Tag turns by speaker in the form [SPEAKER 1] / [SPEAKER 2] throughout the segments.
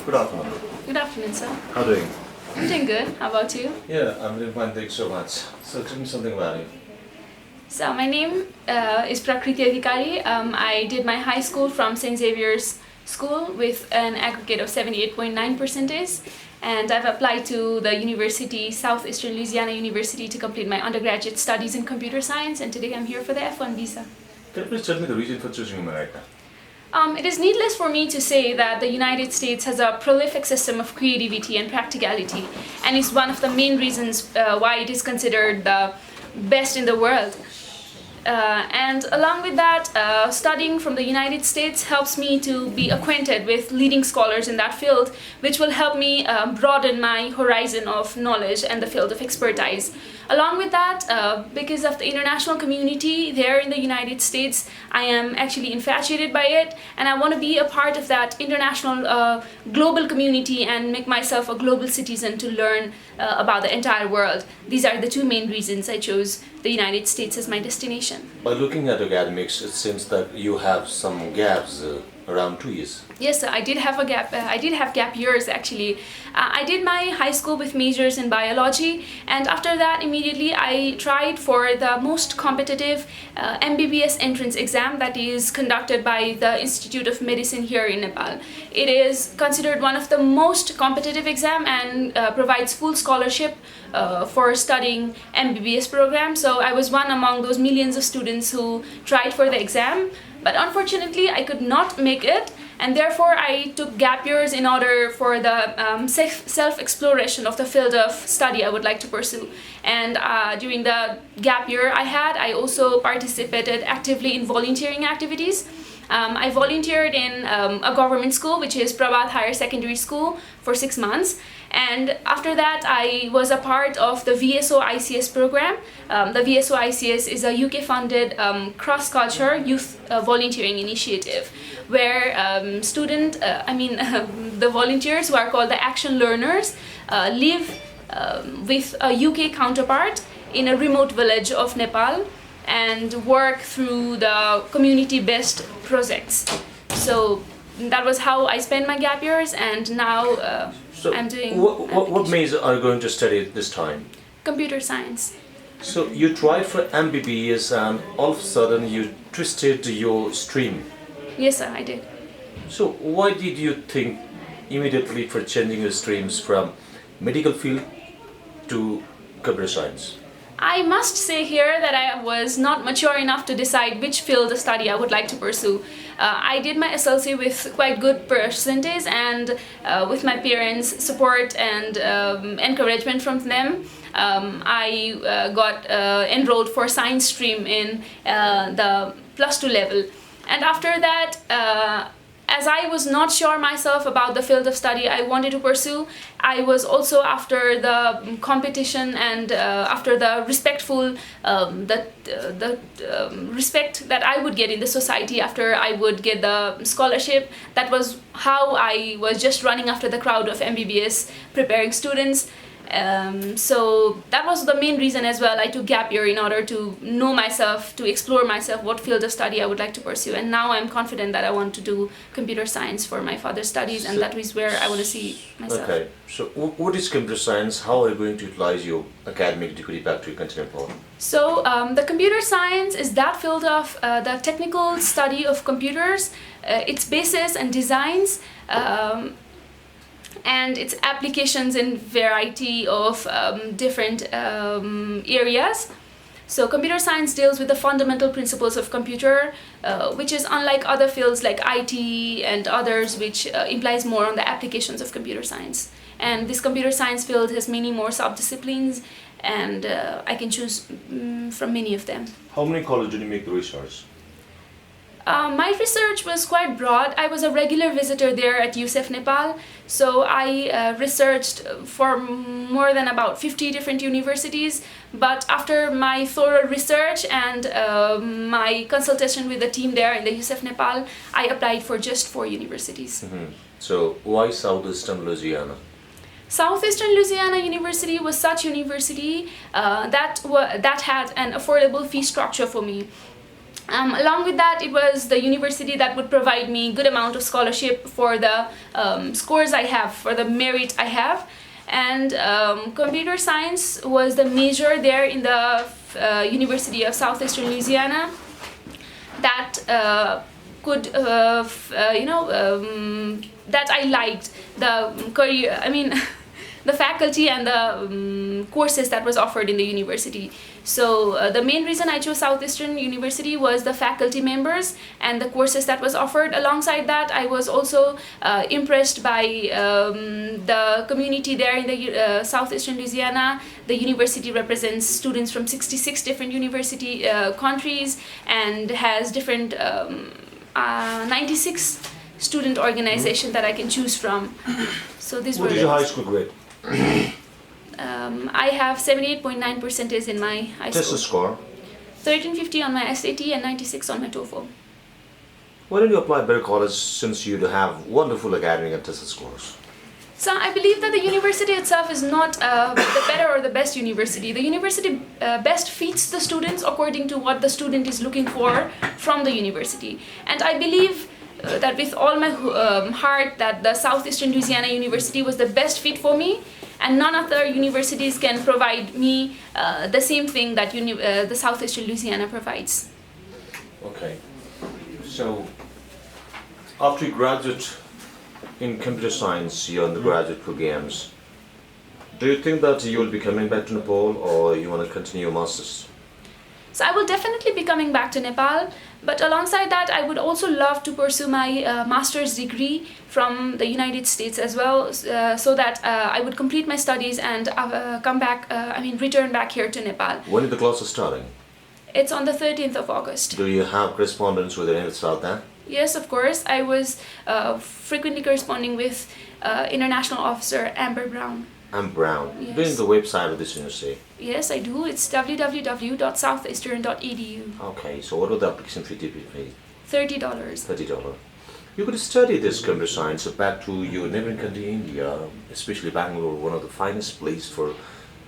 [SPEAKER 1] Good afternoon.
[SPEAKER 2] Good afternoon, sir.
[SPEAKER 1] How are you doing?
[SPEAKER 2] I'm doing good. How about you?
[SPEAKER 1] Yeah, I'm doing fine. Thanks so much. So tell me something about you.
[SPEAKER 2] So my name is Prakriti Adhikari. I did my high school from St. Xavier's School with an aggregate of 78.9%, and I've applied to the university, Southeastern Louisiana University, to complete my undergraduate studies in computer science, and today I'm here for the F1 visa.
[SPEAKER 1] Can you please tell me the reason for choosing America?
[SPEAKER 2] It is needless for me to say that the United States has a prolific system of creativity and practicality, and is one of the main reasons why it is considered the best in the world. And along with that, studying from the United States helps me to be acquainted with leading scholars in that field, which will help me broaden my horizon of knowledge and the field of expertise. Along with that, because of the international community there in the United States, I am actually infatuated by it, and I want to be a part of that international global community and make myself a global citizen to learn about the entire world. These are the two main reasons I chose the United States as my destination.
[SPEAKER 1] By looking at academics, it seems that you have some gaps around 2 years.
[SPEAKER 2] Yes, I did have a gap. I did have gap years actually. I did my high school with majors in biology, and after that immediately I tried for the most competitive MBBS entrance exam that is conducted by the Institute of Medicine here in Nepal. It is considered one of the most competitive exam and provides full scholarship for studying MBBS program. So I was one among those millions of students who tried for the exam. But unfortunately, I could not make it, and therefore I took gap years in order for the self-exploration of the field of study I would like to pursue. And during the gap year I also participated actively in volunteering activities. I volunteered in a government school, which is Prabhat Higher Secondary School, for 6 months. And after that, I was a part of the VSO ICS program. The VSO ICS is a UK-funded cross-culture youth volunteering initiative, where the volunteers, who are called the action learners, live with a UK counterpart in a remote village of Nepal and work through the community-based projects. So that was how I spent my gap years, and now I'm doing...
[SPEAKER 1] What major are you going to study this time?
[SPEAKER 2] Computer science.
[SPEAKER 1] So you tried for MBBS and all of a sudden you twisted your stream.
[SPEAKER 2] Yes, sir, I did.
[SPEAKER 1] So why did you think immediately for changing your streams from medical field to computer science?
[SPEAKER 2] I must say here that I was not mature enough to decide which field of study I would like to pursue. I did my SLC with quite good percentage, and with my parents' support and encouragement from them, I got enrolled for science stream in the +2 level. And after that, as I was not sure myself about the field of study I wanted to pursue, I was also after the competition and after the respectful, respect that I would get in the society after I would get the scholarship. That was how I was just running after the crowd of MBBS preparing students. So that was the main reason as well. I took gap year in order to know myself, to explore myself, what field of study I would like to pursue. And now I'm confident that I want to do computer science for my further studies, and that is where I want to see myself.
[SPEAKER 1] Okay, so what is computer science? How are you going to utilize your academic degree back to your country Nepal?
[SPEAKER 2] So the computer science is that field of the technical study of computers, its basis and designs, and its applications in variety of different areas. So computer science deals with the fundamental principles of computer, which is unlike other fields like IT and others, which implies more on the applications of computer science. And this computer science field has many more sub-disciplines, and I can choose from many of them.
[SPEAKER 1] How many colleges did you make the research?
[SPEAKER 2] My research was quite broad. I was a regular visitor there at UCEF Nepal, so I researched for more than about 50 different universities. But after my thorough research and my consultation with the team there in the UCEF Nepal, I applied for just 4 universities.
[SPEAKER 1] Mm-hmm. So why Southeastern Louisiana?
[SPEAKER 2] Southeastern Louisiana University was such university that had an affordable fee structure for me. Along with that, it was the university that would provide me good amount of scholarship for the scores I have, for the merit I have. And computer science was the major there in the University of Southeastern Louisiana that could, that I liked. The career, I mean, the faculty and the courses that was offered in the university. So the main reason I chose Southeastern University was the faculty members and the courses that was offered. Alongside that, I was also impressed by the community there in the Southeastern Louisiana. The university represents students from 66 different university countries and has different 96 student organization that I can choose from. So these
[SPEAKER 1] What
[SPEAKER 2] were
[SPEAKER 1] is your high school grade?
[SPEAKER 2] I have 78.9 percentage in my high
[SPEAKER 1] Test
[SPEAKER 2] school.
[SPEAKER 1] score.
[SPEAKER 2] 1350 on my SAT and 96 on my TOEFL.
[SPEAKER 1] Why didn't you apply better college since you have wonderful academic and test scores?
[SPEAKER 2] So I believe that the university itself is not the better or the best university. The university best fits the students according to what the student is looking for from the university. And I believe that with all my heart that the Southeastern Louisiana University was the best fit for me, and none other universities can provide me the same thing that the Southeastern Louisiana provides.
[SPEAKER 1] Okay. So, after you graduate in computer science, you're in the graduate programs. Do you think that you will be coming back to Nepal, or you want to continue your masters?
[SPEAKER 2] So I will definitely be coming back to Nepal, but alongside that I would also love to pursue my master's degree from the United States as well, so that I would complete my studies and return back here to Nepal.
[SPEAKER 1] When is the classes starting?
[SPEAKER 2] It's on the 13th of August.
[SPEAKER 1] Do you have correspondence with any out there?
[SPEAKER 2] Yes, of course. I was frequently corresponding with International Officer Amber Brown.
[SPEAKER 1] I'm Brown.
[SPEAKER 2] Yes.
[SPEAKER 1] Do you know the website of this university?
[SPEAKER 2] Yes, I do. It's www.southeastern.edu.
[SPEAKER 1] Okay, so what would the application fee be?
[SPEAKER 2] $30.
[SPEAKER 1] $30. You could study this computer science back to your neighboring country, India, especially Bangalore, one of the finest places for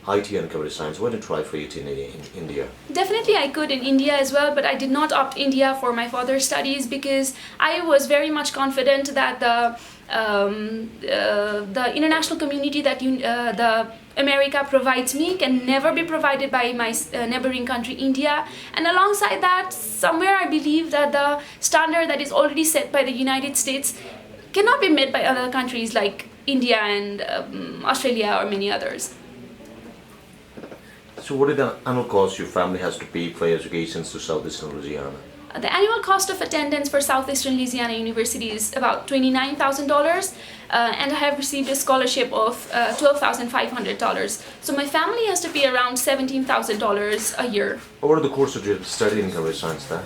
[SPEAKER 1] IT and computer science. Why don't you try for it in India?
[SPEAKER 2] Definitely I could in India as well, but I did not opt India for my further studies because I was very much confident that the international community that the America provides me can never be provided by my neighboring country India. And alongside that, somewhere I believe that the standard that is already set by the United States cannot be met by other countries like India and Australia or many others.
[SPEAKER 1] So what is the annual cost your family has to pay for education to Southeastern Louisiana?
[SPEAKER 2] The annual cost of attendance for Southeastern Louisiana University is about $29,000, and I have received a scholarship of $12,500. So my family has to pay around $17,000 a year.
[SPEAKER 1] What are the courses you study in computer science there?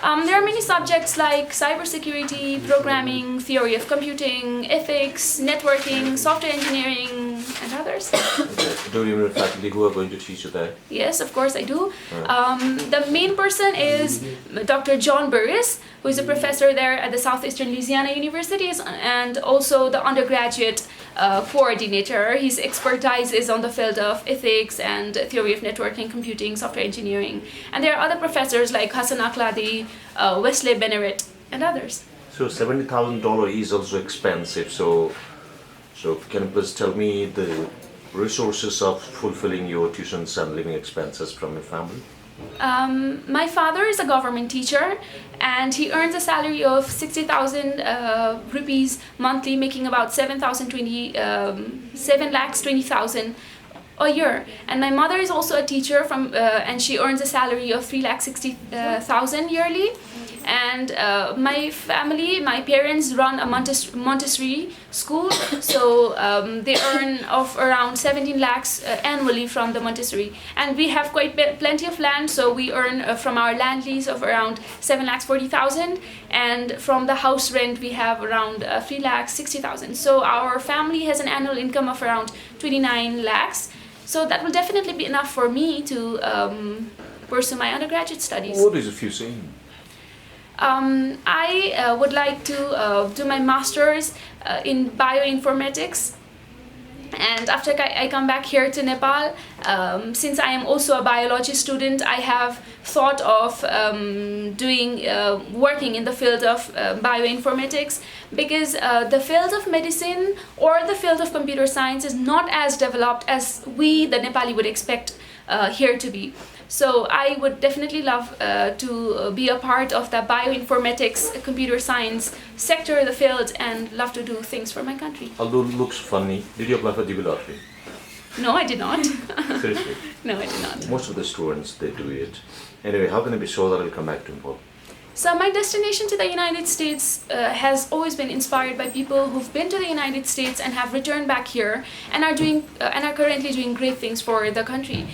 [SPEAKER 2] There are many subjects like cybersecurity, programming, theory of computing, ethics, networking, software engineering, and others.
[SPEAKER 1] Okay. Do you remember faculty who are going to teach you there?
[SPEAKER 2] Yes, of course I do. The main person is Dr. John Burris, who is a professor there at the Southeastern Louisiana University, and also the undergraduate coordinator. His expertise is on the field of ethics and theory of networking, computing, software engineering. And there are other professors like Hassan Akladi, Wesley Bennett, and others.
[SPEAKER 1] So $70,000 is also expensive. So can you please tell me the resources of fulfilling your tuitions and living expenses from your family?
[SPEAKER 2] My father is a government teacher and he earns a salary of 60,000 rupees monthly, making about 7,20,000 a year. And my mother is also a teacher and she earns a salary of 3,60,000 yearly. And my parents run a Montessori school, so they earn of around 17 lakhs annually from the Montessori. And we have plenty of land, so we earn from our land lease of around 7,40,000, and from the house rent we have around 3,60,000. So our family has an annual income of around 29 lakhs. So that will definitely be enough for me to pursue my undergraduate studies.
[SPEAKER 1] What is the future?
[SPEAKER 2] I would like to do my master's in bioinformatics, And after I come back here to Nepal, since I am also a biology student, I have thought of working in the field of bioinformatics, because the field of medicine or the field of computer science is not as developed as we, the Nepali, would expect here to be. So I would definitely love to be a part of the bioinformatics, computer science sector, the field, and love to do things for my country.
[SPEAKER 1] Although it looks funny, did you apply for DB lottery?
[SPEAKER 2] No, I did not.
[SPEAKER 1] Seriously?
[SPEAKER 2] No, I did not.
[SPEAKER 1] Most of the students, they do it. Anyway, how can I be sure that I'll come back to Nepal?
[SPEAKER 2] So my destination to the United States has always been inspired by people who've been to the United States and have returned back here and are currently doing great things for the country.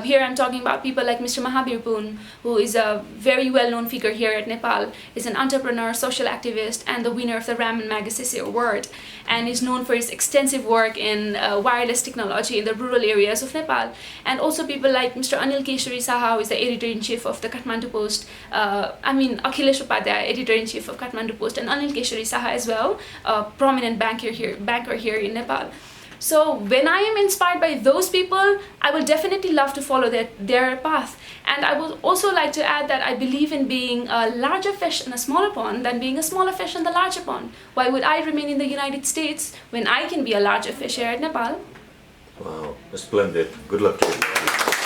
[SPEAKER 2] Here I'm talking about people like Mr. Mahabir Poon, who is a very well-known figure here at Nepal, is an entrepreneur, social activist, and the winner of the Raman Magsaysay Award, and is known for his extensive work in wireless technology in the rural areas of Nepal. And also people like Mr. Anil Keshari Saha, who is the editor-in-chief of the Kathmandu Post, Akhilesh Upadhyay, editor-in-chief of Kathmandu Post, and Anil Keshari Saha as well, a prominent banker here in Nepal. So when I am inspired by those people, I will definitely love to follow their path. And I would also like to add that I believe in being a larger fish in a smaller pond than being a smaller fish in the larger pond. Why would I remain in the United States when I can be a larger fish here at Nepal?
[SPEAKER 1] Wow, splendid. Good luck to you.